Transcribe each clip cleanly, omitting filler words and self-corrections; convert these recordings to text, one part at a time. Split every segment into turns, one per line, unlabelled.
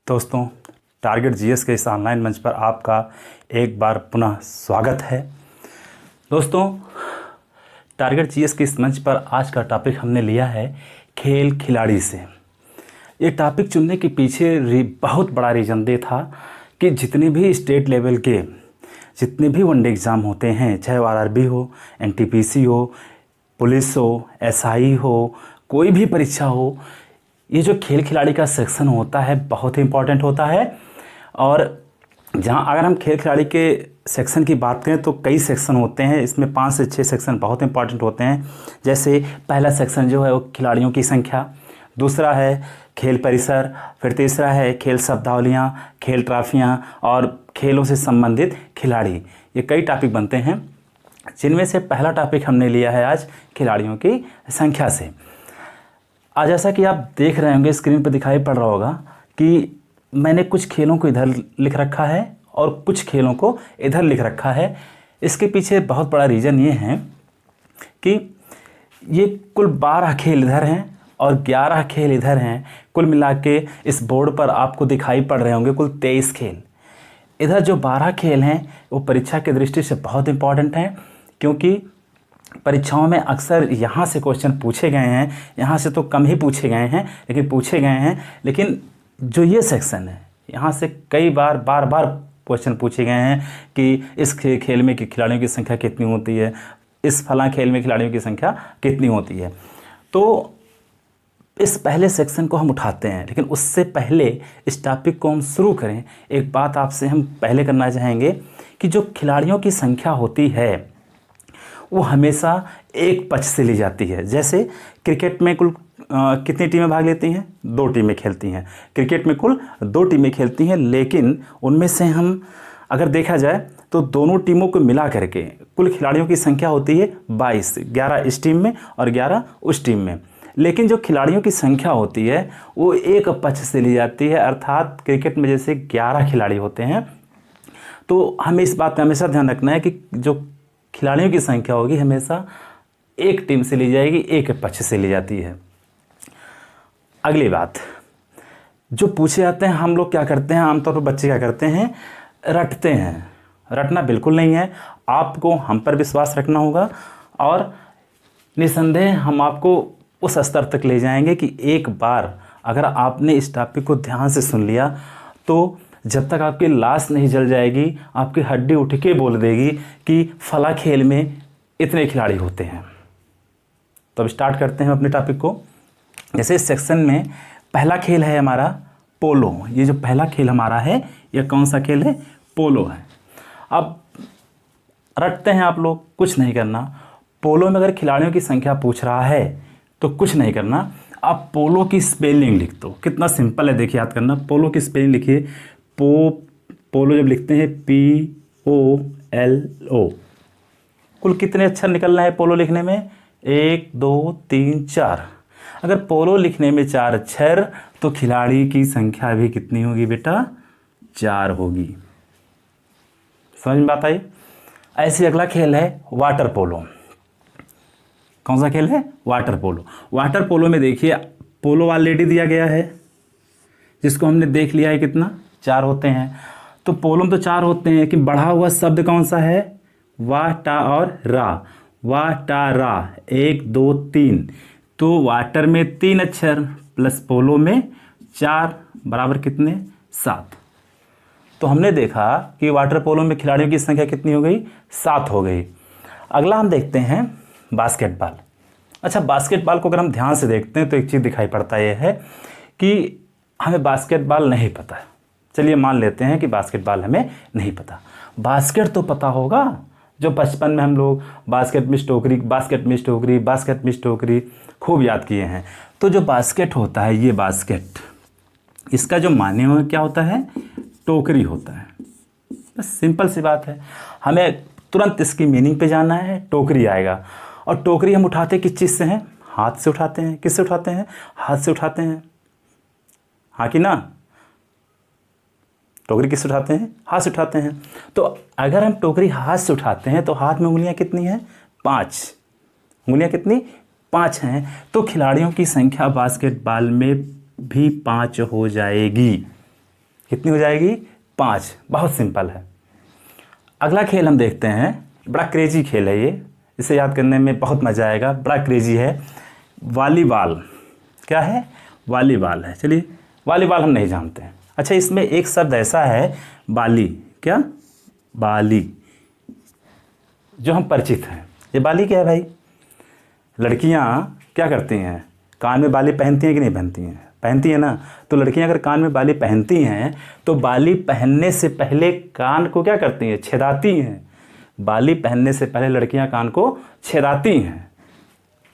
दोस्तों, target GS के इस ऑनलाइन मंच पर आपका एक बार पुनः स्वागत है। दोस्तों, टारगेट जीएस के इस मंच पर आज का टॉपिक हमने लिया है खेल खिलाड़ी से। ये टॉपिक चुनने के पीछे बहुत बड़ा रीज़न ये था कि जितने भी स्टेट लेवल के जितने भी वनडे एग्ज़ाम होते हैं, चाहे वो आरआरबी हो, एनटीपीसी हो, पुलिस हो, एसआई हो, कोई भी परीक्षा हो, ये जो खेल खिलाड़ी का सेक्शन होता है बहुत ही इम्पोर्टेंट होता है। और जहाँ अगर हम खेल खिलाड़ी के सेक्शन की बात करें तो कई सेक्शन होते हैं, इसमें 5 से 6 सेक्शन बहुत इंपॉर्टेंट होते हैं। जैसे पहला सेक्शन जो है वो खिलाड़ियों की संख्या, दूसरा है खेल परिसर, फिर तीसरा है खेल शब्दावलियाँ, खेल ट्रॉफियाँ और खेलों से संबंधित खिलाड़ी। ये कई टॉपिक बनते हैं, जिनमें से पहला टॉपिक हमने लिया है आज खिलाड़ियों की संख्या से। आज जैसा कि आप देख रहे होंगे, स्क्रीन पर दिखाई पड़ रहा होगा कि मैंने कुछ खेलों को इधर लिख रखा है और कुछ खेलों को इधर लिख रखा है। इसके पीछे बहुत बड़ा रीज़न ये है कि ये कुल 12 खेल इधर हैं और 11 खेल इधर हैं। कुल मिला के इस बोर्ड पर आपको दिखाई पड़ रहे होंगे कुल 23 खेल। इधर जो 12 खेल हैं वो परीक्षा की दृष्टि से बहुत इम्पॉर्टेंट हैं, क्योंकि परीक्षाओं में अक्सर यहाँ से क्वेश्चन पूछे गए हैं। यहाँ से तो कम ही पूछे गए हैं, लेकिन पूछे गए हैं। लेकिन जो ये सेक्शन है, यहाँ से कई बार बार क्वेश्चन पूछे गए हैं कि इस खेल में खिलाड़ियों की संख्या कितनी होती है, इस फलां खेल में खिलाड़ियों की संख्या कितनी होती है। तो इस पहले सेक्शन को हम उठाते हैं, लेकिन उससे पहले इस टॉपिक को हम शुरू करें, एक बात आपसे हम पहले करना चाहेंगे कि जो खिलाड़ियों की संख्या होती है वो हमेशा एक पक्ष से ली जाती है। जैसे क्रिकेट में कुल कितनी टीमें भाग लेती हैं? 2 टीमें खेलती हैं। क्रिकेट में कुल 2 टीमें खेलती हैं, लेकिन उनमें से हम अगर देखा जाए तो दोनों टीमों को मिला करके कुल खिलाड़ियों की संख्या होती है 22, 11 इस टीम में और 11 उस टीम में। लेकिन जो खिलाड़ियों की संख्या होती है वो एक पक्ष से ली जाती है, अर्थात क्रिकेट में जैसे 11 खिलाड़ी होते हैं, तो हमें इस बात का हमेशा ध्यान रखना है कि जो खिलाड़ियों की संख्या होगी हमेशा एक टीम से ली जाएगी, एक पक्ष से ली जाती है। अगली बात जो पूछे जाते हैं, हम लोग क्या करते हैं, आमतौर पर बच्चे क्या करते हैं, रटते हैं। रटना बिल्कुल नहीं है, आपको हम पर विश्वास रखना होगा और निसंदेह हम आपको उस स्तर तक ले जाएंगे कि एक बार अगर आपने इस टॉपिक को ध्यान से सुन लिया तो जब तक आपकी लाश नहीं जल जाएगी, आपकी हड्डी उठ के बोल देगी कि फला खेल में इतने खिलाड़ी होते हैं। तो अब स्टार्ट करते हैं अपने टॉपिक को। जैसे इस सेक्शन में पहला खेल है हमारा पोलो। ये जो पहला खेल हमारा है, यह कौन सा खेल है? पोलो है। अब रटते हैं आप लोग, कुछ नहीं करना। पोलो में अगर खिलाड़ियों की संख्या पूछ रहा है तो कुछ नहीं करना, आप पोलो की स्पेलिंग लिख दो। कितना सिंपल है, देखिए याद करना। पोलो की स्पेलिंग लिखिए, पोलो जब लिखते हैं POLO, कुल कितने अक्षर निकलना है पोलो लिखने में? 1 2 3 4। अगर पोलो लिखने में 4 अक्षर तो खिलाड़ी की संख्या भी कितनी होगी बेटा? 4 होगी। समझ में बात आई? ऐसे अगला खेल है वाटर पोलो। कौन सा खेल है? Water polo. वाटर पोलो में देखिए पोलो ऑलरेडी दिया गया है, जिसको हमने देख लिया है कितना? 4 होते हैं। तो पोलो में तो 4 होते हैं, लेकिन बढ़ा हुआ शब्द कौन सा है? वा टा और रा। वा टा रा, 1 2 3। तो वाटर में 3 अक्षर प्लस पोलो में 4 बराबर कितने? 7। तो हमने देखा कि वाटर पोलो में खिलाड़ियों की संख्या कितनी हो गई? 7 हो गई। अगला हम देखते हैं बास्केटबॉल। अच्छा, बास्केटबॉल को अगर हम ध्यान से देखते हैं तो एक चीज़ दिखाई पड़ता है कि हमें बास्केटबॉल नहीं पता है। चलिए मान लेते हैं कि बास्केटबॉल हमें नहीं पता। बास्केट तो पता होगा, जो बचपन में हम लोग बास्केट मिस टोकरी खूब याद किए हैं। तो जो बास्केट होता है, ये बास्केट, इसका जो माने हुआ क्या होता है? टोकरी होता है। बस सिंपल सी बात है, हमें तुरंत इसकी मीनिंग पे जाना है, टोकरी आएगा। और टोकरी हम उठाते किस चीज़ से हैं? हाथ से उठाते हैं। किससे उठाते हैं? हाथ से उठाते हैं। हाँ कि ना? टोकरी किससे उठाते हैं? हाथ से उठाते हैं। तो अगर हम टोकरी हाथ से उठाते हैं तो हाथ में उंगलियां कितनी हैं? 5। उंगलियां कितनी? 5 हैं। तो खिलाड़ियों की संख्या बास्केटबॉल में भी 5 हो जाएगी। कितनी हो जाएगी? 5। बहुत सिंपल है। अगला खेल हम देखते हैं, बड़ा क्रेजी खेल है ये, इसे याद करने में बहुत मज़ा आएगा, बड़ा क्रेजी है। वॉलीबॉल। क्या है? वॉलीबॉल है। चलिए, वॉलीबॉल हम नहीं जानते हैं। अच्छा, इसमें एक शब्द ऐसा है बाली। क्या? बाली, जो हम परिचित हैं। ये बाली क्या है भाई? लड़कियां क्या करती हैं? कान में बाली पहनती हैं कि नहीं पहनती हैं? पहनती हैं ना। तो लड़कियां अगर कान में बाली पहनती हैं तो बाली पहनने से पहले कान को क्या करती हैं? छेदाती हैं। बाली पहनने से पहले लड़कियां कान को छेदाती हैं।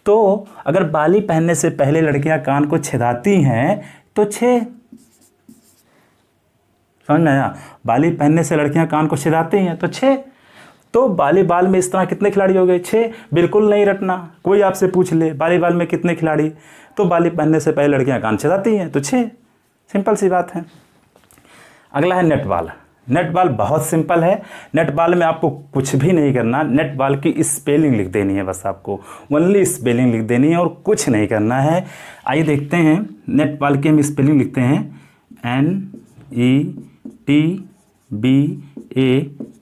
तो अगर बाली पहनने से पहले लड़कियां कान को छेदाती हैं तो समझ में आया? बाली पहनने से लड़कियां कान को छेदाती हैं तो 6। तो वॉलीबॉल में इस तरह कितने खिलाड़ी हो गए? 6। बिल्कुल नहीं रटना। कोई आपसे पूछ ले वॉलीबॉल में कितने खिलाड़ी, तो बाली पहनने से पहले लड़कियां कान छेदाती हैं तो 6। सिंपल सी बात है। अगला है नेट बॉल। नेट बॉल बहुत सिंपल है। नेट बॉल में आपको कुछ भी नहीं करना, नेट बॉल की स्पेलिंग लिख देनी है, बस आपको ओनली स्पेलिंग लिख देनी है और कुछ नहीं करना है। आइए देखते हैं, नेट बॉल की हम स्पेलिंग लिखते हैं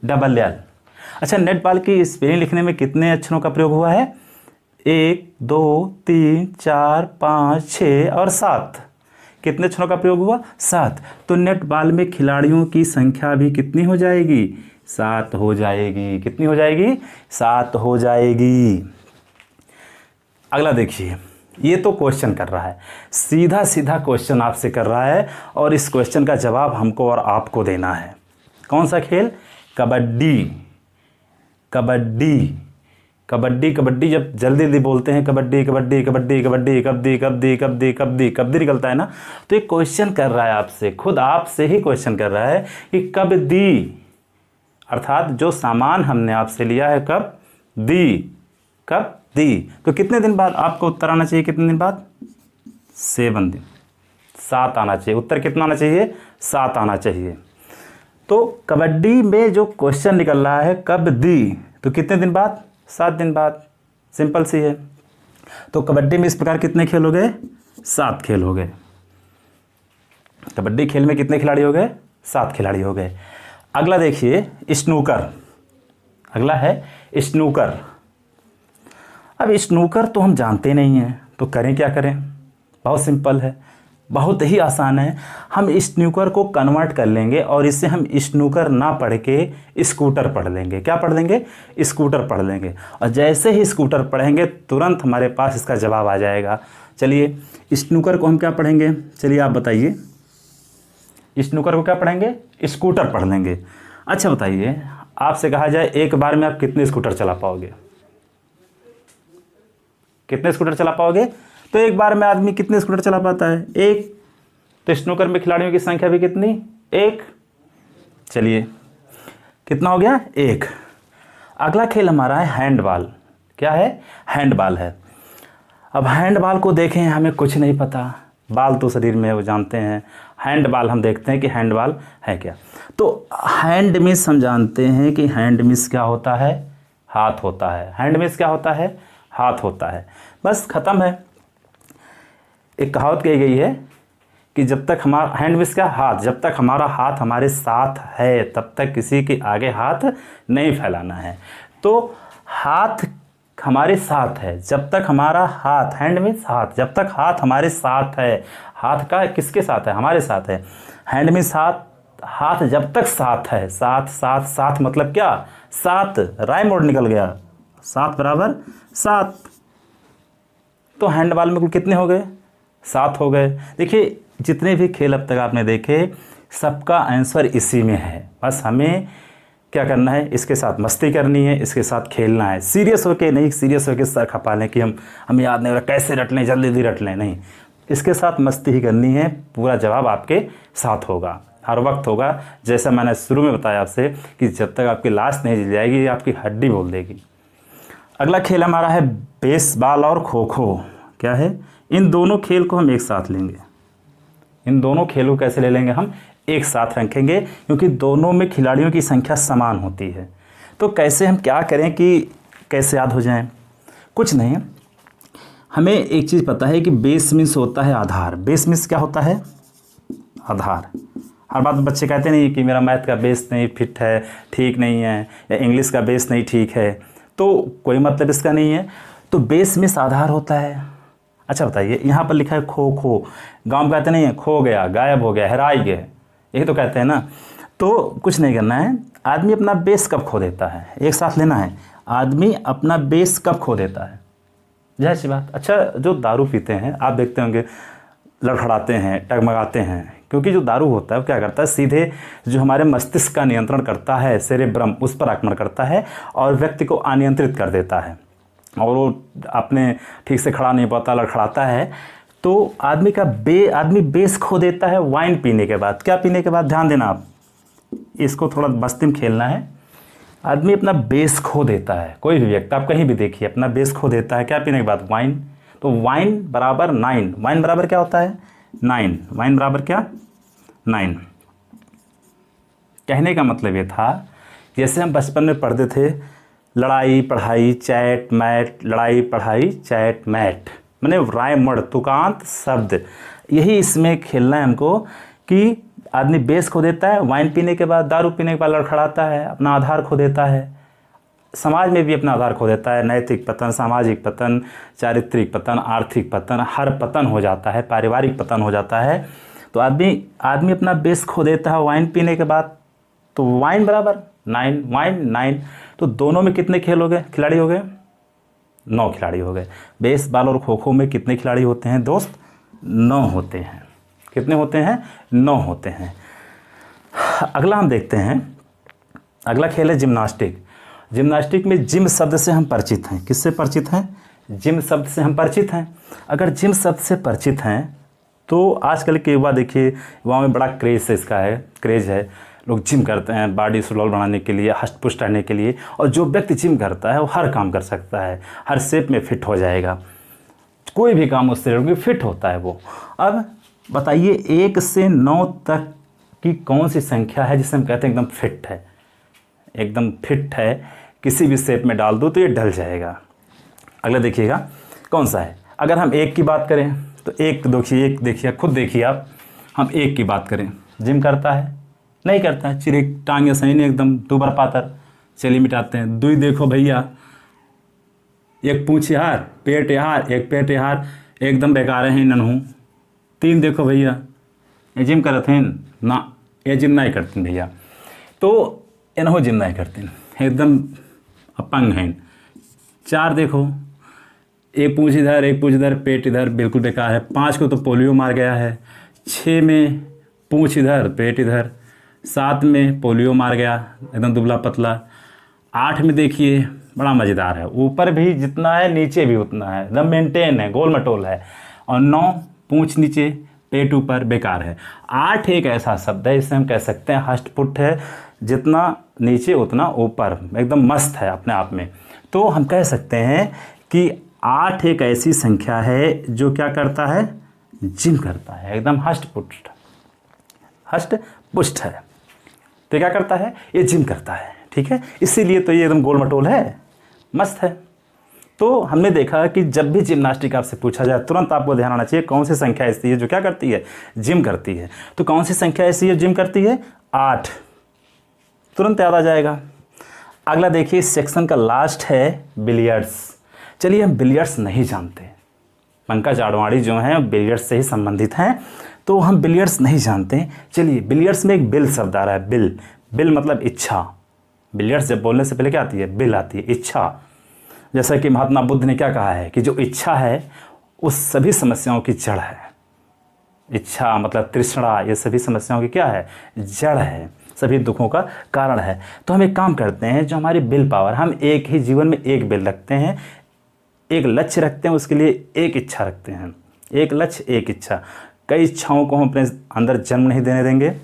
NETBALL। अच्छा, नेट बॉल की स्पेलिंग लिखने में कितने अक्षरों का प्रयोग हुआ है? 1 2 3 4 5 6 और 7। कितने अक्षरों का प्रयोग हुआ? 7। तो नेट बॉल में खिलाड़ियों की संख्या भी कितनी हो जाएगी? 7 हो जाएगी। कितनी हो जाएगी? 7 हो जाएगी। अगला देखिए, ये तो क्वेश्चन कर रहा है, सीधा सीधा क्वेश्चन आपसे कर रहा है और इस क्वेश्चन का जवाब हमको और आपको देना है। कौन सा खेल? कबड्डी। कबड्डी कबड्डी कबड्डी, जब जल्दी जल्दी बोलते हैं कबड्डी कबड्डी कबड्डी कबड्डी कबड्डी कबड्डी कबड्डी कबड्डी कबड्डी निकलता है ना, तो एक क्वेश्चन कर रहा है आपसे, खुद आपसे ही क्वेश्चन कर रहा है कि कब दी, अर्थात जो सामान हमने आपसे लिया है कब दी, कब दी। तो कितने दिन बाद आपको उत्तर आना चाहिए? कितने दिन बाद? 7 दिन। 7 आना चाहिए। उत्तर कितना आना चाहिए? 7 आना चाहिए। तो कबड्डी में जो क्वेश्चन निकल रहा है कब दी, तो कितने दिन बाद? 7 दिन बाद। सिंपल सी है। तो कबड्डी में इस प्रकार कितने खेल हो गए? 7 खेल हो गए। कबड्डी खेल में कितने खिलाड़ी हो गए? 7 खिलाड़ी हो गए। अगला देखिए, स्नूकर। अगला है स्नूकर। अब स्नूकर तो हम जानते नहीं हैं, तो करें क्या करें? बहुत सिंपल है, बहुत ही आसान है। हम स्नूकर को कन्वर्ट कर लेंगे और इससे हम स्नूकर ना पढ़ के स्कूटर पढ़ लेंगे। क्या पढ़ लेंगे? स्कूटर पढ़ लेंगे। और जैसे ही स्कूटर पढ़ेंगे तुरंत हमारे पास इसका जवाब आ जाएगा। चलिए, स्नूकर को हम क्या पढ़ेंगे? चलिए आप बताइए। स्नूकर को क्या पढ़ेंगे? स्कूटर पढ़ लेंगे। अच्छा बताइए, आपसे कहा जाए एक बार में आप कितने स्कूटर चला पाओगे? कितने स्कूटर चला पाओगे? तो एक बार में आदमी कितने स्कूटर चला पाता है? 1। तो स्नूकर में खिलाड़ियों की संख्या भी कितनी? 1। चलिए, कितना हो गया? 1। अगला खेल हमारा है हैंडबॉल। क्या है? हैंडबॉल है। अब हैंडबॉल को देखें, हमें कुछ नहीं पता, बाल तो शरीर में है वो जानते हैं। हैंडबॉल हम देखते हैं कि हैंडबॉल है क्या। तो हैंड मिस हम जानते हैं कि हैंड मिस क्या होता है? हाथ होता है। हैंड मिस क्या होता है? हाथ होता है। बस ख़त्म है। एक कहावत कही गई है कि जब तक हमारा हैंड मिस का हाथ, जब तक हमारा हाथ हमारे साथ है तब तक किसी के आगे हाथ नहीं फैलाना है। तो हाथ हमारे साथ है जब तक हमारा हाथ, हैंड मिस हाथ, जब तक हाथ हमारे साथ है। हाथ का किसके साथ है? हमारे साथ है। हैंड मिस हाथ, हाथ जब तक साथ है। साथ साथ साथ मतलब क्या? 7। राइम मोड निकल गया। 7 बराबर 7। तो हैंडबॉल में कुल कितने हो गए? 7 हो गए। देखिए, जितने भी खेल अब तक आपने देखे सबका आंसर इसी में है। बस हमें क्या करना है? इसके साथ मस्ती करनी है, इसके साथ खेलना है। सीरियस होके नहीं, सीरियस होके सर खपा लें कि हमें याद नहीं हो रहा, कैसे रट लें, जल्दी जल्दी रट लें, नहीं। इसके साथ मस्ती ही करनी है। पूरा जवाब आपके साथ होगा, हर वक्त होगा। जैसा मैंने शुरू में बताया आपसे कि जब तक आपकी लाश नहीं जल जाएगी आपकी हड्डी बोल देगी। अगला खेल हमारा है बेसबॉल और खो खो। क्या है? इन दोनों खेल को हम एक साथ लेंगे। इन दोनों खेलों को कैसे ले लेंगे? हम एक साथ रखेंगे क्योंकि दोनों में खिलाड़ियों की संख्या समान होती है। तो कैसे हम क्या करें कि कैसे याद हो जाएं? कुछ नहीं, हमें एक चीज़ पता है कि बेस मीन्स होता है आधार। बेस मीन्स क्या होता है? आधार। हर बात बच्चे कहते नहीं कि मेरा मैथ का बेस नहीं फिट है, ठीक नहीं है, या इंग्लिश का बेस नहीं ठीक है, तो कोई मतलब इसका नहीं है। तो बेस में आधार होता है। अच्छा बताइए, यहाँ पर लिखा है खो खो, गाँव में कहते नहीं है खो गया, गायब हो गया, हेराई गए, यही तो कहते हैं ना। तो कुछ नहीं करना है, आदमी अपना बेस कब खो देता है, एक साथ लेना है, आदमी अपना बेस कब खो देता है, जाहिर सी बात। अच्छा, जो दारू पीते हैं आप देखते होंगे लड़खड़ाते हैं, टगमगाते हैं, क्योंकि जो दारू होता है वो क्या करता है, सीधे जो हमारे मस्तिष्क का नियंत्रण करता है, सेरेब्रम, उस पर आक्रमण करता है और व्यक्ति को अनियंत्रित कर देता है, और वो अपने ठीक से खड़ा नहीं पाता, लड़खड़ाता है। तो आदमी बेस खो देता है वाइन पीने के बाद। क्या पीने के बाद, ध्यान देना आप, इसको थोड़ा मस्ती में खेलना है। आदमी अपना बेस खो देता है, कोई भी व्यक्ति आप कहीं भी देखिए अपना बेस खो देता है, क्या पीने के बाद, वाइन। तो वाइन बराबर 9, वाइन बराबर क्या होता है, 9, वाइन बराबर क्या, 9। कहने का मतलब ये था, जैसे हम बचपन में पढ़ते थे लड़ाई पढ़ाई चैट मैट, लड़ाई पढ़ाई चैट मैट, मैंने रायमड़ तुकांत शब्द, यही इसमें खेलना है हमको कि आदमी बेस खो देता है वाइन पीने के बाद, दारू पीने के बाद लड़खड़ाता है, अपना आधार खो देता है, समाज में भी अपना आधार खो देता है, नैतिक पतन, सामाजिक पतन, चारित्रिक पतन, आर्थिक पतन, हर पतन हो जाता है, पारिवारिक पतन हो जाता है। तो आदमी अपना बेस खो देता है वाइन पीने के बाद। तो वाइन बराबर 9, वाइन 9, तो दोनों में कितने खिलाड़ी हो गए, 9 खिलाड़ी हो गए। बेसबॉल और खो खो में कितने खिलाड़ी होते हैं दोस्त, 9 होते हैं। कितने होते हैं, 9 होते हैं। अगला हम देखते हैं, अगला खेल है जिम्नास्टिक। जिम्नास्टिक में जिम शब्द से हम परिचित हैं, किससे परिचित हैं, जिम शब्द से हम परिचित हैं। अगर जिम शब्द से परिचित हैं तो आजकल के युवा देखिए, युवाओं में बड़ा क्रेज़ है, लोग जिम करते हैं बॉडी सुडौल बनाने के लिए, हष्ट पुष्ट रहने के लिए। और जो व्यक्ति जिम करता है वो हर काम कर सकता है, हर शेप में फिट हो जाएगा, कोई भी काम उससे फिट होता है वो। अब बताइए 1 से 9 तक की कौन सी संख्या है जिसे हम कहते हैं एकदम फिट है, एकदम फिट है, किसी भी शेप में डाल दो तो ये ढल जाएगा। अगला देखिएगा कौन सा है। अगर हम 1 की बात करें तो एक देखिए, खुद देखिए आप, हम 1 की बात करें, जिम करता है, नहीं करता है, चिरिक टांगे सही नहीं, एकदम दुबर पातर, चलिए मिटाते हैं। 2 देखो भैया, एक पूँछ यार, पेट यार, एक पेट यार, एकदम बेकार है नन्हू। 3 देखो भैया, ये जिम करते हैं ना, ये जिम नहीं करते भैया, तो इन्हों जिम नहीं करते, एकदम अपंग हैं। 4 देखो, एक पूँछ इधर, एक पूँछ इधर, पेट इधर, बिल्कुल बेकार है। 5 को तो पोलियो मार गया है। 6 में पूँछ इधर, पेट इधर। 7 में पोलियो मार गया, एकदम दुबला पतला। 8 में देखिए बड़ा मज़ेदार है, ऊपर भी जितना है नीचे भी उतना है, एकदम मेंटेन है, गोल मटोल है। और 9 पूँछ नीचे, पेट ऊपर, बेकार है। 8 एक ऐसा शब्द है जिसे हम कह सकते हैं हष्ट पुष्ट है, जितना नीचे उतना ऊपर, एकदम मस्त है अपने आप में। तो हम कह सकते हैं कि 8 एक ऐसी संख्या है जो क्या करता है, जिम करता है, एकदम हष्ट पुष्ट है। तो क्या करता है, ये जिम करता है, ठीक है, इसीलिए तो ये एकदम गोल मटोल है, मस्त है। तो हमने देखा कि जब भी जिम्नास्टिक आपसे पूछा जाए तुरंत आपको ध्यान आना चाहिए कौन सी संख्या ऐसी है जो क्या करती है, जिम करती है। तो कौन सी संख्या ऐसी है जिम करती है, 8, तुरंत याद आ जाएगा। अगला देखिए, इस सेक्शन का लास्ट है बिलियर्ड्स। चलिए, हम बिलियर्ड्स नहीं जानते, पंकज आडवाणी जो हैं बिलियर्ड्स से ही संबंधित हैं, तो हम बिलियर्ड्स नहीं जानते। चलिए, बिलियर्ड्स में एक बिल शब्द आ रहा है, बिल मतलब इच्छा। बिलियर्ड्स जब बोलने से पहले क्या आती है, बिल आती है, इच्छा। जैसा कि महात्मा बुद्ध ने क्या कहा है कि जो इच्छा है उस सभी समस्याओं की जड़ है। इच्छा मतलब तृष्णा, ये सभी समस्याओं की क्या है, जड़ है, सभी दुखों का कारण है। तो हम एक काम करते हैं, जो हमारी विल पावर, हम एक ही जीवन में एक विल रखते हैं, एक लक्ष्य रखते हैं, उसके लिए एक इच्छा रखते हैं, एक लक्ष्य एक इच्छा। कई इच्छाओं को हम अपने अंदर जन्म नहीं देने देंगे,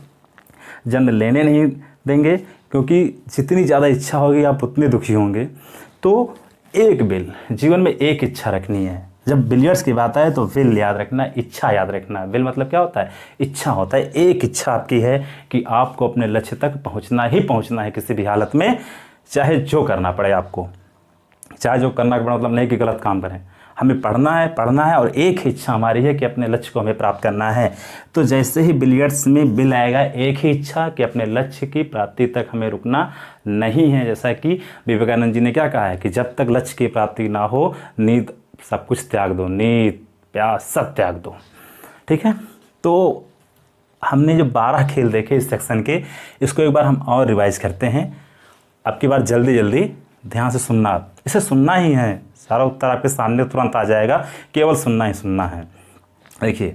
जन्म लेने नहीं देंगे, क्योंकि जितनी ज़्यादा इच्छा होगी आप उतने दुखी होंगे। तो एक विल, जीवन में एक इच्छा रखनी है। जब बिलियर्ड्स की बात आए तो विल याद रखना, इच्छा याद रखना। विल मतलब क्या होता है, इच्छा होता है। एक इच्छा आपकी है कि आपको अपने लक्ष्य तक पहुंचना ही पहुंचना है किसी भी हालत में, चाहे जो करना पड़े आपको, चाहे जो करना पड़े मतलब नहीं कि गलत काम करें, हमें पढ़ना है और एक ही इच्छा हमारी है कि अपने लक्ष्य को हमें प्राप्त करना है। तो जैसे ही बिलियर्ड्स में बिल आएगा, एक ही इच्छा कि अपने लक्ष्य की प्राप्ति तक हमें रुकना नहीं है। जैसा कि विवेकानंद जी ने क्या कहा है कि जब तक लक्ष्य की प्राप्ति ना हो, नींद सब कुछ त्याग दो, नींद प्यास सब त्याग दो। ठीक है, तो हमने जो 12 खेल देखे इस सेक्शन के, इसको एक बार हम और रिवाइज करते हैं। अब की बार जल्दी जल्दी ध्यान से सुनना, इसे सुनना ही है, सारा उत्तर आपके सामने तुरंत आ जाएगा, केवल सुनना ही सुनना है। देखिए,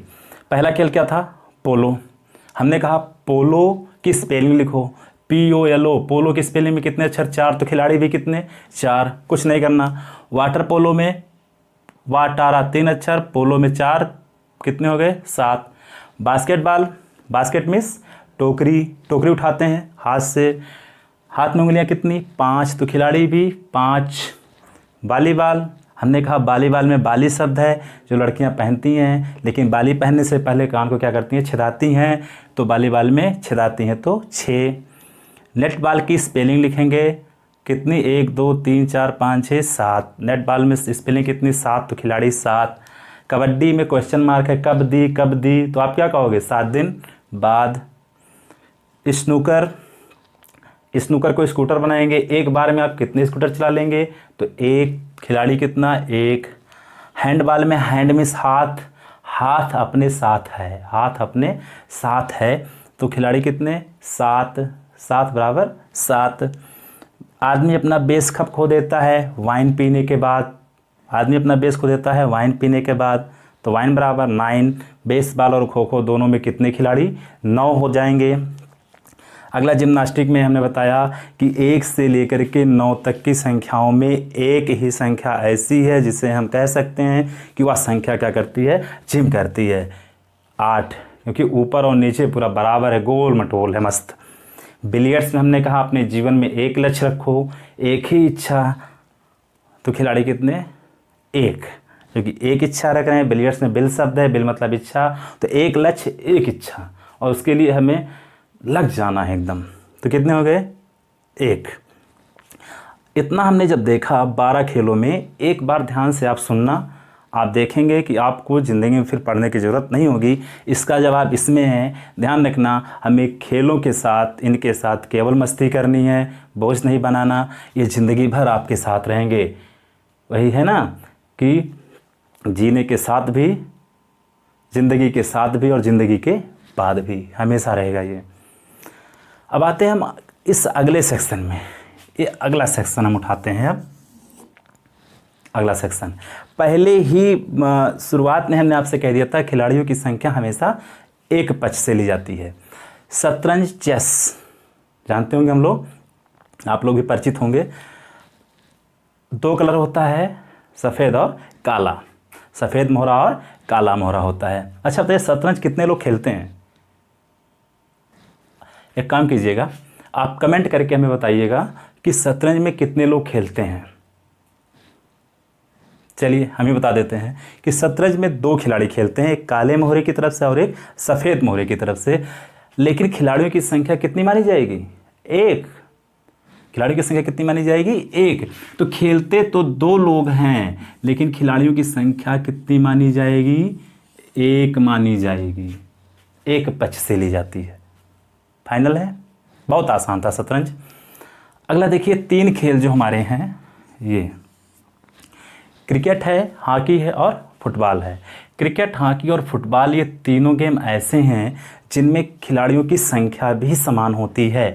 पहला खेल क्या था? पोलो। हमने कहा पोलो की स्पेलिंग लिखो, POLO। पोलो की स्पेलिंग में कितने अक्षर? 4। तो खिलाड़ी भी कितने? 4। कुछ नहीं करना। वाटर पोलो में वाटारा 3 अक्षर, पोलो में 4, कितने हो गए? 7। बास्केटबॉल, बास्केट मीन्स टोकरी, टोकरी उठाते हैं हाथ से, हाथ में उंगलियां कितनी? 5। तो खिलाड़ी भी 5। वॉलीबॉल, हमने कहा वॉलीबॉल में बाली शब्द है जो लड़कियां पहनती हैं, लेकिन बाली पहनने से पहले कान को क्या करती हैं? छेदाती हैं, तो वॉलीबॉल में छेदाती हैं, तो 6। नेट बॉल की स्पेलिंग लिखेंगे, कितनी? 1 2 3 4 5 6 7। नेट बॉल में स्पेलिंग कितनी? 7। तो खिलाड़ी 7। कबड्डी में क्वेश्चन मार्क है, कब दी, तो आप क्या कहोगे? 7 दिन बाद। स्नूकर को स्कूटर बनाएंगे, एक बार में आप कितने स्कूटर चला लेंगे? तो 1। खिलाड़ी कितना? 1। हैंडबॉल में हैंड मीन्स हाथ, हाथ अपने साथ है, हाथ अपने साथ है, तो खिलाड़ी कितने? 7। 7 बराबर 7। आदमी अपना बेस कब खो देता है? वाइन पीने के बाद। आदमी अपना बेस खो देता है वाइन पीने के बाद, तो वाइन बराबर 9। बेसबॉल और खो खो दोनों में कितने खिलाड़ी? 9 हो जाएंगे। अगला जिम्नास्टिक में हमने बताया कि 1 से लेकर के 9 तक की संख्याओं में एक ही संख्या ऐसी है जिसे हम कह सकते हैं कि वह संख्या क्या करती है? जिम करती है। 8, क्योंकि ऊपर और नीचे पूरा बराबर है, गोल मटोल है, मस्त। बिलियर्ड्स में हमने कहा अपने जीवन में एक लक्ष्य रखो, एक ही इच्छा, तो खिलाड़ी कितने? 1, क्योंकि एक इच्छा रख रहे हैं। बिलियर्ड्स में बिल शब्द है, बिल मतलब इच्छा, तो एक लक्ष्य एक इच्छा, और उसके लिए हमें लग जाना है एकदम। तो कितने हो गए? 1। इतना हमने जब देखा 12 खेलों में, एक बार ध्यान से आप सुनना, आप देखेंगे कि आपको ज़िंदगी में फिर पढ़ने की ज़रूरत नहीं होगी। इसका जवाब इसमें है, ध्यान रखना, हमें खेलों के साथ, इनके साथ केवल मस्ती करनी है, बोझ नहीं बनाना, ये ज़िंदगी भर आपके साथ रहेंगे। वही है ना कि जीने के साथ भी, ज़िंदगी के साथ भी और ज़िंदगी के बाद भी, हमेशा रहेगा ये। अब आते हैं हम इस अगले सेक्शन में, ये अगला सेक्शन हम उठाते हैं। अब अगला सेक्शन, पहले ही शुरुआत में हमने आपसे कह दिया था खिलाड़ियों की संख्या हमेशा एक पक्ष से ली जाती है। शतरंज, चेस जानते होंगे हम लोग, आप लोग भी परिचित होंगे। 2 कलर होता है, सफ़ेद और काला, सफ़ेद मोहरा और काला मोहरा होता है। अच्छा बताइए, शतरंज कितने लोग खेलते हैं? एक काम कीजिएगा, आप कमेंट करके हमें बताइएगा कि शतरंज में कितने लोग खेलते हैं। चलिए हम ही बता देते हैं कि शतरंज में 2 खिलाड़ी खेलते हैं, एक काले मोहरे की तरफ से और एक सफ़ेद मोहरे की तरफ से। लेकिन खिलाड़ियों की संख्या कितनी मानी जाएगी? 1। खिलाड़ी की संख्या कितनी मानी जाएगी? 1। तो खेलते तो 2 लोग हैं, लेकिन खिलाड़ियों की संख्या कितनी मानी जाएगी? 1 मानी जाएगी, एक पक्ष से ली जाती है। फाइनल है, बहुत आसान था शतरंज। अगला देखिए, 3 खेल जो हमारे हैं, ये क्रिकेट है, हॉकी है और फुटबॉल है। क्रिकेट, हॉकी और फुटबॉल, ये तीनों गेम ऐसे हैं जिनमें खिलाड़ियों की संख्या भी समान होती है।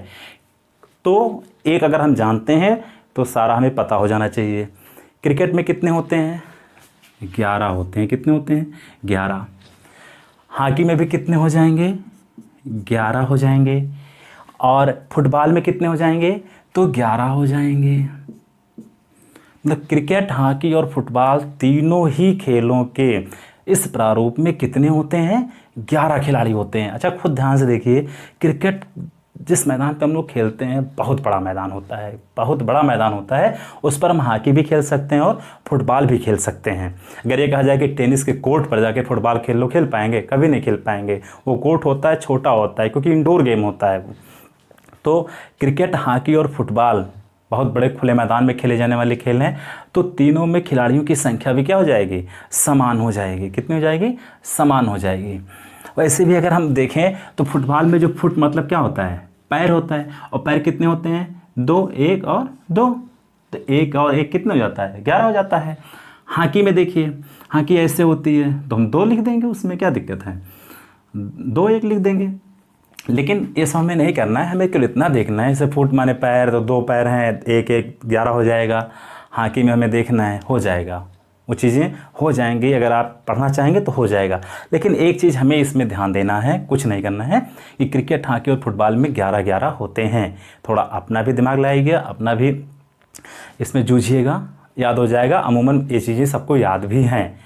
तो एक अगर हम जानते हैं तो सारा हमें पता हो जाना चाहिए। क्रिकेट में कितने होते हैं? 11 होते हैं। कितने होते हैं? 11। हॉकी में भी कितने हो जाएंगे? 11 हो जाएंगे। और फुटबॉल में कितने हो जाएंगे? तो 11 हो जाएंगे। मतलब क्रिकेट, हॉकी और फुटबॉल तीनों ही खेलों के इस प्रारूप में कितने होते हैं? 11 खिलाड़ी होते हैं। अच्छा खुद ध्यान से देखिए, क्रिकेट जिस मैदान पे हम लोग खेलते हैं बहुत बड़ा मैदान होता है, बहुत बड़ा मैदान होता है। उस पर हम हॉकी भी खेल सकते हैं और फुटबॉल भी खेल सकते हैं। अगर ये कहा जाए कि टेनिस के कोर्ट पर जाके फुटबॉल खेल लो, खेल पाएंगे? कभी नहीं खेल पाएंगे। वो कोर्ट होता है, छोटा होता है, क्योंकि इंडोर गेम होता है वो। तो क्रिकेट, हॉकी और फुटबॉल बहुत बड़े खुले मैदान में खेले जाने वाले खेल हैं, तो तीनों में खिलाड़ियों की संख्या भी क्या हो जाएगी, समान हो जाएगी। कितनी हो जाएगी, समान हो जाएगी। वैसे भी अगर हम देखें तो फुटबॉल में जो फुट मतलब क्या होता है, पैर होता है, और पैर कितने होते हैं, 2, 1 और 2, तो 1 और 1 कितने हो जाता है, 11 हो जाता है। हॉकी में देखिए, हॉकी ऐसे होती है तो हम 2 लिख देंगे, उसमें क्या दिक्कत है, 2 1 लिख देंगे। लेकिन ये सब हमें नहीं करना है, हमें केवल इतना देखना है, जैसे फुट माने पैर, तो 2 पैर हैं, 1 1 11 हो जाएगा। हॉकी में हमें देखना है, हो जाएगा, वो चीज़ें हो जाएंगी, अगर आप पढ़ना चाहेंगे तो हो जाएगा। लेकिन एक चीज़ हमें इसमें ध्यान देना है, कुछ नहीं करना है, कि क्रिकेट, हॉकी और फुटबॉल में 11 11 होते हैं। थोड़ा अपना भी दिमाग लाइएगा, अपना भी इसमें जूझिएगा, याद हो जाएगा। अमूमन ये चीज़ें सबको याद भी हैं।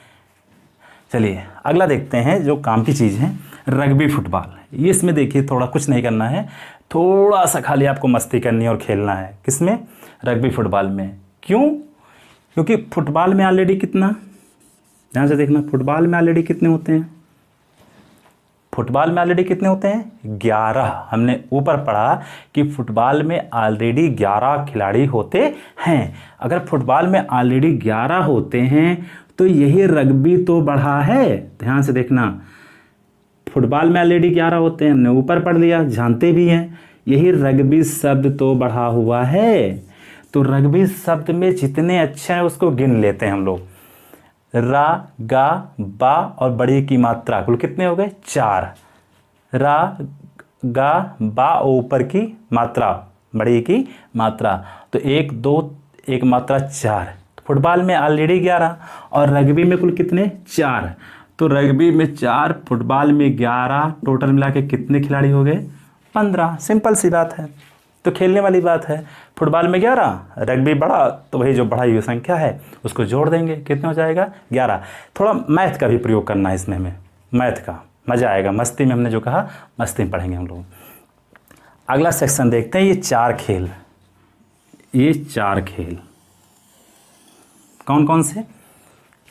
चलिए अगला देखते हैं जो काम की चीज़ है, रग्बी फुटबॉल। ये इसमें देखिए थोड़ा कुछ नहीं करना है, थोड़ा सा खाली आपको मस्ती करनी है और खेलना है। किसमें, रग्बी फुटबॉल में। क्यों, क्योंकि फुटबॉल में ऑलरेडी कितना, ध्यान से देखना, फुटबॉल में ऑलरेडी कितने होते हैं, फुटबॉल में ऑलरेडी कितने होते हैं, 11। हमने ऊपर पढ़ा कि फुटबॉल में ऑलरेडी 11 खिलाड़ी होते हैं। अगर फुटबॉल में ऑलरेडी 11 होते हैं तो यही रग्बी तो बढ़ा है। ध्यान से देखना, फुटबॉल में ऑलरेडी 11 होते हैं, हमने ऊपर पढ़ लिया, जानते भी हैं। यही रग्बी शब्द तो बढ़ा हुआ है। तो रग्बी शब्द में जितने अच्छे हैं उसको गिन लेते हैं हम लोग। रा, गा, बा और बड़ी की मात्रा कुल कितने हो गए, 4। रा, गा, बा और ऊपर की मात्रा, बड़ी की मात्रा, तो 1 2 एक मात्रा 4। फुटबॉल में ऑलरेडी 11 और रग्बी में कुल कितने, 4। तो रग्बी में 4, फुटबॉल में 11, टोटल मिला के कितने खिलाड़ी हो गए, 15। सिंपल सी बात है, तो खेलने वाली बात है। फुटबॉल में 11, रग्बी बड़ा, तो वही जो बढ़ाई हुई संख्या है उसको जोड़ देंगे, कितने हो जाएगा, 11। थोड़ा मैथ का भी प्रयोग करना है इसमें, हमें मैथ का मज़ा आएगा। मस्ती में हमने जो कहा, मस्ती में पढ़ेंगे हम लोग। अगला सेक्शन देखते हैं, ये 4 खेल, ये 4 खेल कौन कौन से,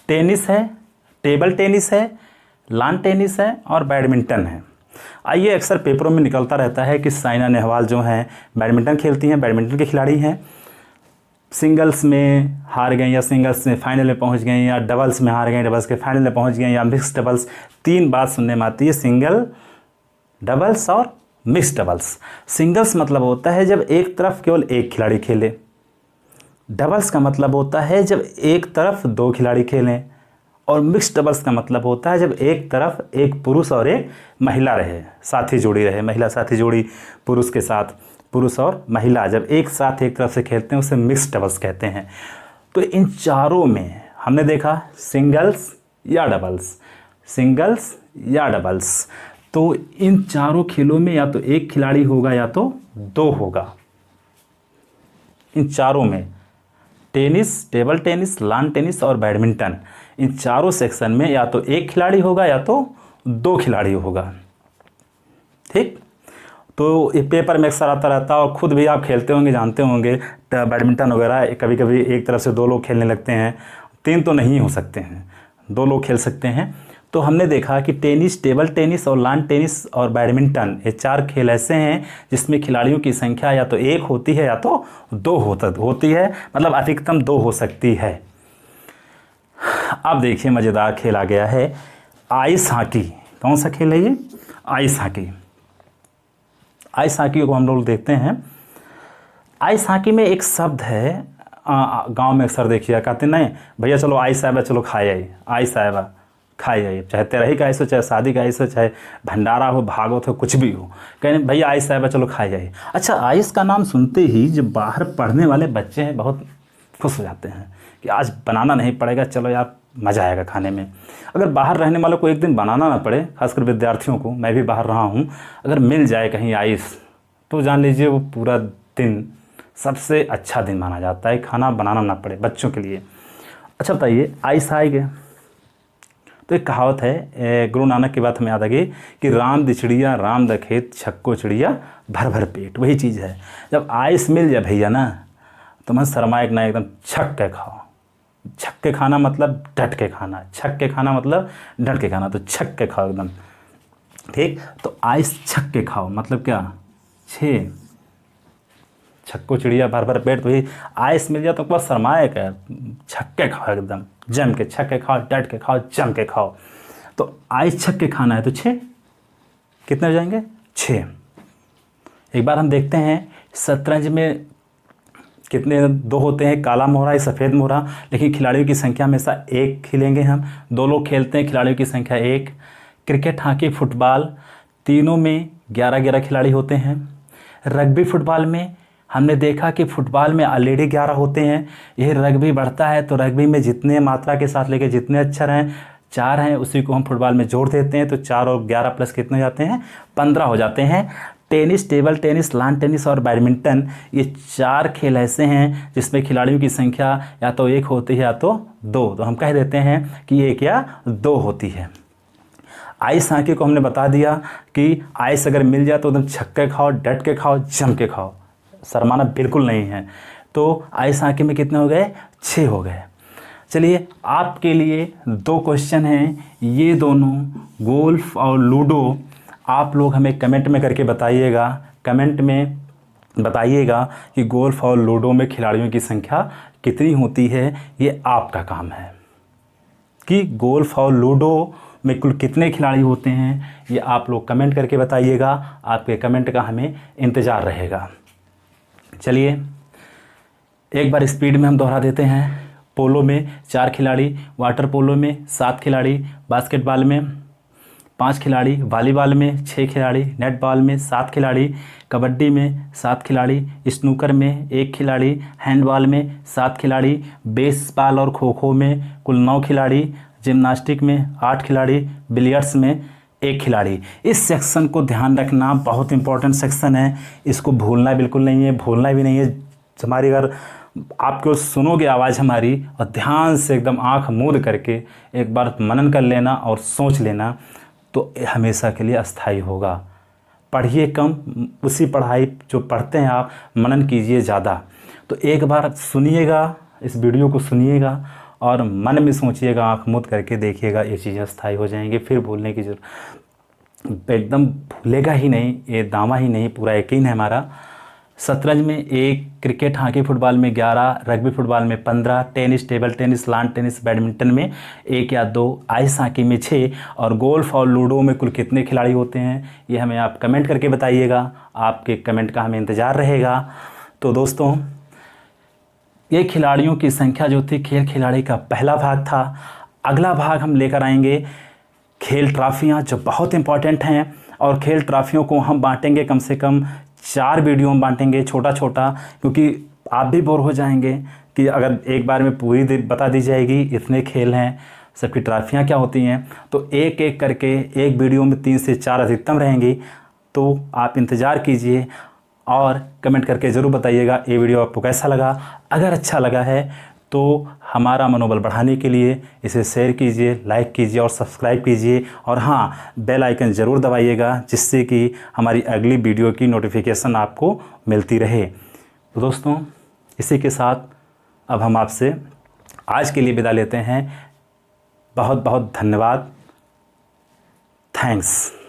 टेनिस है, टेबल टेनिस है, लॉन टेनिस है और बैडमिंटन है। आइए, अक्सर पेपरों में निकलता रहता है कि साइना नेहवाल जो हैं बैडमिंटन खेलती हैं, बैडमिंटन के खिलाड़ी हैं, सिंगल्स में हार गए या सिंगल्स में फाइनल में पहुंच गए, या डबल्स में हार गए, डबल्स के फाइनल में पहुंच गए, या मिक्स डबल्स। 3 बात सुनने में आती है, सिंगल, डबल्स और मिक्स डबल्स। सिंगल्स मतलब होता है जब एक तरफ केवल एक खिलाड़ी खेले, डबल्स का मतलब होता है जब एक तरफ 2 खिलाड़ी खेलें, और मिक्स डबल्स का मतलब होता है जब एक तरफ एक पुरुष और एक महिला रहे, साथी जोड़ी रहे, महिला साथी जोड़ी पुरुष के साथ, पुरुष और महिला जब एक साथ एक तरफ से खेलते हैं उसे मिक्स डबल्स कहते हैं। तो इन चारों में हमने देखा सिंगल्स या डबल्स, सिंगल्स या डबल्स। तो इन चारों खेलों में या तो एक खिलाड़ी होगा या तो 2 होगा। इन चारों में tennis, table tennis, lawn tennis और बैडमिंटन, इन चारों सेक्शन में या तो एक खिलाड़ी होगा या तो 2 खिलाड़ी होगा। ठीक, तो ये पेपर में अक्सर आता रहता है, और ख़ुद भी आप खेलते होंगे, जानते होंगे, बैडमिंटन वगैरह कभी कभी एक तरफ से 2 लोग खेलने लगते हैं, 3 तो नहीं हो सकते हैं, 2 लोग खेल सकते हैं। तो हमने देखा कि टेनिस, टेबल टेनिस और लॉन टेनिस और बैडमिंटन, ये 4 खेल ऐसे हैं जिसमें खिलाड़ियों की संख्या या तो 1 होती है या तो 2 होती है, मतलब अधिकतम 2 हो सकती है। अब देखिए मज़ेदार खेल आ गया है, आइस हॉकी। कौन सा खेल है ये, आइस हॉकी। आइस हॉकी को हम लोग देखते हैं। आइस हॉकी में एक शब्द है, गांव में अक्सर देखिए, कहते नहीं भैया चलो आइस आएगा, चलो खाए आइए, आइस आएगा खाए आइए, चाहे तेरही का आइस हो, चाहे शादी का आइस हो, चाहे भंडारा हो, भागवत हो, कुछ भी हो, कहने भैया आइस आएगा, चलो खाए जाइए। अच्छा, आइस का नाम सुनते ही जो बाहर पढ़ने वाले बच्चे हैं बहुत खुश हो जाते हैं कि आज बनाना नहीं पड़ेगा, चलो यार मज़ा आएगा खाने में। अगर बाहर रहने वालों को एक दिन बनाना ना पड़े, खासकर विद्यार्थियों को, मैं भी बाहर रहा हूँ, अगर मिल जाए कहीं आइस तो जान लीजिए वो पूरा दिन सबसे अच्छा दिन माना जाता है, खाना बनाना ना पड़े बच्चों के लिए। अच्छा बताइए, आइस आए गए तो एक कहावत है, गुरु नानक की बात हमें याद आ गई कि राम दी चिड़िया राम द खेत, छक्को चिड़िया भर भर पेट। वही चीज़ है, जब आइस मिल जाए भैया ना तो मैं शर्माए ना, एकदम छक के खाओ। छक के खाना मतलब डट के खाना, छक के खाना मतलब डट के खाना, तो छक के खाओ एकदम। ठीक, तो आइस छक के खाओ मतलब क्या, 6 छक्को चिड़िया भर भर पेट, तो ही आइस मिल जाए तो बस शर्माए क्या, छक्के खाओ, एकदम जम के छक्के खाओ, डट के खाओ, जम के खाओ। तो आइस छक्के खाना है तो 6, कितने हो जाएंगे? 6। एक बार हम देखते हैं शतरंज में कितने 2 होते हैं, काला मोहरा या सफ़ेद मोहरा, लेकिन खिलाड़ियों की संख्या हमेशा 1 खेलेंगे हम। 2 लोग खेलते हैं, खिलाड़ियों की संख्या 1। क्रिकेट, हॉकी, फुटबॉल तीनों में 11-11 खिलाड़ी होते हैं। रग्बी फुटबॉल में हमने देखा कि फुटबॉल में ऑलरेडी 11 होते हैं। यह रग्बी बढ़ता है तो रग्बी में जितने मात्रा के साथ लेके जितने अक्षर हैं, 4 हैं, उसी को हम फुटबॉल में जोड़ देते हैं तो 4 और 11 प्लस कितने हो जाते हैं? 15 हो जाते हैं। Tennis, table tennis, lawn tennis और बैडमिंटन, ये 4 खेल ऐसे हैं जिसमें खिलाड़ियों की संख्या या तो 1 होती है या तो 2, तो हम कह देते हैं कि 1 या 2 होती है। आइस हॉकी को हमने बता दिया कि आइस अगर मिल जाए तो एकदम छक्के खाओ, डट के खाओ, जम के खाओ, शर्माना बिल्कुल नहीं है। तो आइस हॉकी में कितने हो गए? 6 हो गए। चलिए आपके लिए 2 क्वेश्चन हैं, ये दोनों गोल्फ और लूडो आप लोग हमें कमेंट में करके बताइएगा। कमेंट में बताइएगा कि गोल्फ और लूडो में खिलाड़ियों की संख्या कितनी होती है। ये आपका काम है कि गोल्फ और लूडो में कुल कितने खिलाड़ी होते हैं, ये आप लोग कमेंट करके बताइएगा। आपके कमेंट का हमें इंतज़ार रहेगा। चलिए एक बार स्पीड में हम दोहरा देते हैं। पोलो में 4 खिलाड़ी, वाटर पोलो में 7 खिलाड़ी, बास्केटबॉल में 5 खिलाड़ी, वॉलीबॉल में 6 खिलाड़ी, नेटबॉल में 7 खिलाड़ी, कबड्डी में 7 खिलाड़ी, स्नूकर में 1 खिलाड़ी, हैंडबॉल में 7 खिलाड़ी, बेसबॉल और खो खो में कुल 9 खिलाड़ी, जिम्नास्टिक में 8 खिलाड़ी, बिलियर्ड्स में 1 खिलाड़ी। इस सेक्शन को ध्यान रखना, बहुत इंपॉर्टेंट सेक्शन है, इसको भूलना बिल्कुल नहीं है, भूलना भी नहीं है। हमारी अगर आपको सुनोगे आवाज़ हमारी और ध्यान से एकदम आँख मूंद करके एक बार मनन कर लेना और सोच लेना, तो हमेशा के लिए अस्थाई होगा। पढ़िए कम, उसी पढ़ाई जो पढ़ते हैं आप मनन कीजिए ज़्यादा। तो एक बार सुनिएगा, इस वीडियो को सुनिएगा और मन में सोचिएगा, आँख मूंद करके देखिएगा, ये चीज़ें अस्थाई हो जाएंगी। फिर भूलने की जरूरत, एकदम भूलेगा ही नहीं, ये दावा ही नहीं, पूरा यकीन है हमारा। शतरंज में 1, क्रिकेट, हॉकी, फुटबॉल में 11, रग्बी फुटबॉल में 15, tennis, table tennis, lawn tennis, badminton में 1 या 2, आइस हॉकी में 6 और गोल्फ और लूडो में कुल कितने खिलाड़ी होते हैं, ये हमें आप कमेंट करके बताइएगा। आपके कमेंट का हमें इंतज़ार रहेगा। तो दोस्तों, ये खिलाड़ियों की संख्या जो थी खेल खिलाड़ी का पहला भाग था। अगला भाग हम लेकर आएंगे खेल ट्रॉफियाँ, जो बहुत इंपॉर्टेंट हैं, और खेल ट्रॉफियों को हम बांटेंगे कम से कम 4 वीडियो में बांटेंगे, छोटा छोटा, क्योंकि आप भी बोर हो जाएंगे कि अगर एक बार में पूरी बता दी जाएगी इतने खेल हैं, सबकी ट्रॉफियाँ क्या होती हैं, तो एक एक करके एक वीडियो में 3 से 4 अधिकतम रहेंगी। तो आप इंतज़ार कीजिए और कमेंट करके ज़रूर बताइएगा ये वीडियो आपको कैसा लगा। अगर अच्छा लगा है तो हमारा मनोबल बढ़ाने के लिए इसे शेयर कीजिए, लाइक कीजिए और सब्सक्राइब कीजिए, और हाँ, बेल आइकन ज़रूर दबाइएगा, जिससे कि हमारी अगली वीडियो की नोटिफिकेशन आपको मिलती रहे। तो दोस्तों, इसी के साथ अब हम आपसे आज के लिए विदा लेते हैं। बहुत बहुत धन्यवाद। थैंक्स।